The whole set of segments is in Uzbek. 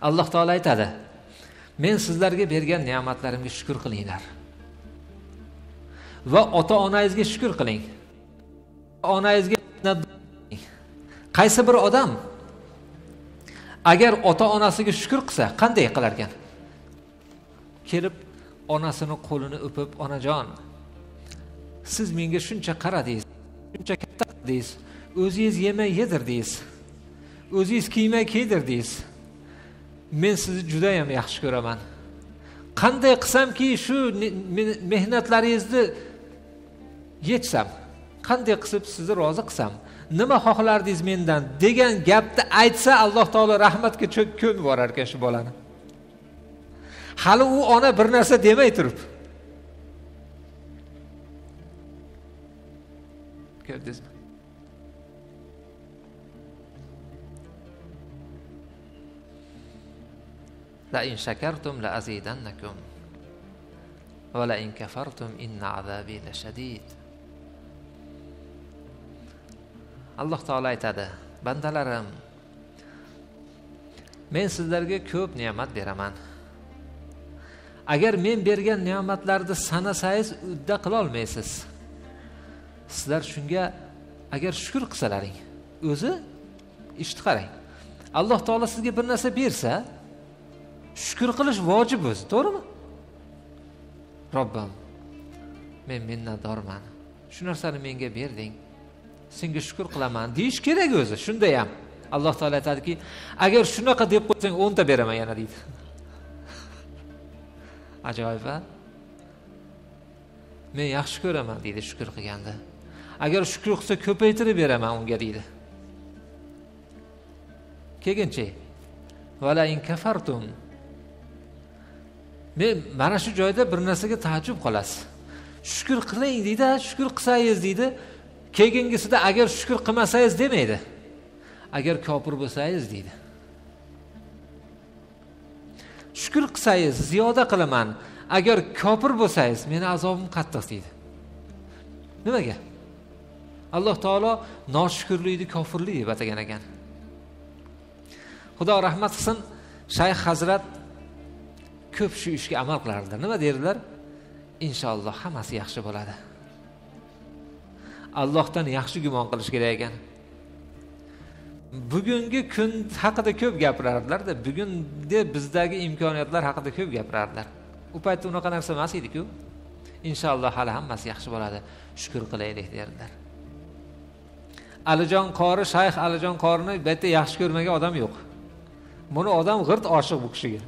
Alloh taolo aytadi: "Men sizlarga bergan ne'matlarimga shukr qilinglar va ota-onangizga shukr qiling. Onangizga qaysi bir odam agar ota-onasiga shukr qilsa, qanday qilar ekan? Kelib onasini qo'lini o'pib, "Onajon, siz menga shuncha qaradingiz, shuncha katta qildingiz, o'zingiz yemay yedirdingiz, o'zingiz kiymay kiydirdingiz. Men sizni juda ham yaxshi ko'raman. Qanday qilsamki shu mehnatlaringizni yetsam, qanday qilib sizni rozi qilsam, nima xohlardingiz mendan?" degan gapni aytsa, Alloh taolo rahmatga ko'mib borar ekan shu bolani. Hali u ona bir narsa demay turib. Ko'rdingizmi? La in shakartum la azidannakum va la in kafartum inna azabi lashadid. Alloh taolo aytadi: "Bandalarim, men sizlarga ko'p ne'mat beraman. Agar men bergan ne'matlarni sanasangiz udda qila olmaysiz. Sizlar shunga agar shukr qilsalaring, o'zi ishni qarang. Alloh taolo sizga bir narsa bersa, shukr qilish vojib o'zi, to'g'rimi? Robbim, men minnatdorman. Shu narsani menga berding. Senga shukr qilaman deyish kerak o'zi. Shunda ham Alloh taolo aytadiki, agar shunaqa deb qo'ysang 10 ta beraman yana deydi. Ajoyib. Men yaxshi ko'raman deydi shukr qilganda. Agar shukr qilsa ko'paytirib beraman unga deydi. Keginchi vala in kafartum. Men mana shu joyda bir narsaga taajjub qolasiz. Shukr qiling deydi, shukr qilsangiz deydi. Kegingisida agar shukr qilmasangiz demaydi. Agar kofir bo'lsangiz deydi. Shukr qilsangiz ziyoda qilaman. Agar kofir bo'lsangiz meni azobim qattiq deydi. Nimaga? Alloh taolo noshukrlikni kofirlik deb atagan ekan. Xudo rahmat qilsin, Shayx Hazrat ko'p shu ishga amal qilardilar. Nima derdilar? Inshaalloh hammasi yaxshi bo'ladi. Allohdan yaxshi gumon qilish kerak ekan. Bugungi kun haqida ko'p gapirardilar-da, bugunda bizdagi imkoniyatlar haqida ko'p gapirardilar. U paytda unaqa narsa emas edi-ku. Inshaalloh hali hammasi yaxshi bo'ladi. Shukr qilaylik derdilar. Alijon qori, Shayx Alijon qorini bu yerda yaxshi ko'rmagan odam yo'q. Buni odam g'irt oshiq bu kishiga.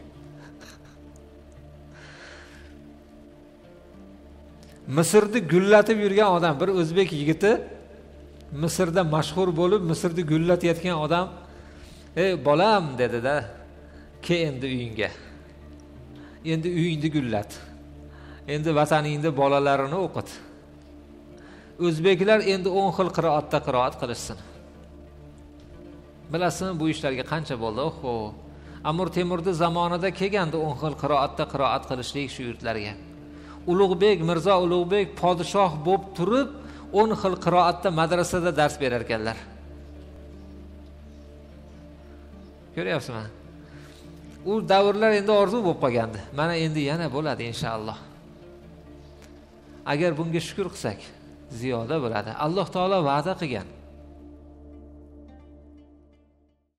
Misrni gullatib yurgan odam, bir o'zbek yigiti Misrda mashhur bo'lib, Misrni gullatayotgan odam, "Ey bolam" dedi-da, "Ke endi uyingga. Endi uyingni gullat. Endi vataningda bolalarini o'qit. O'zbeklar endi 10 xil qiroatda qiroat qilishsin." Bilasizmi bu ishlarga qancha bo'ldi? Oho. Amir Temurning zamonida kelgandi 10 xil qiroatda qiroat qilishlik shu yurtlarga. Ulug'bek, Mirzo Ulug'bek podshoh bo'lib turib 10 xil qiroatda madrasada dars berar ekanlar. Ko'ryapsizmi? U davrlar endi orzu bo'lib qolgandi. Mana endi yana bo'ladi inshaalloh. Agar bunga shukr qilsak, ziyoda bo'ladi. Alloh taolo va'da qilgan.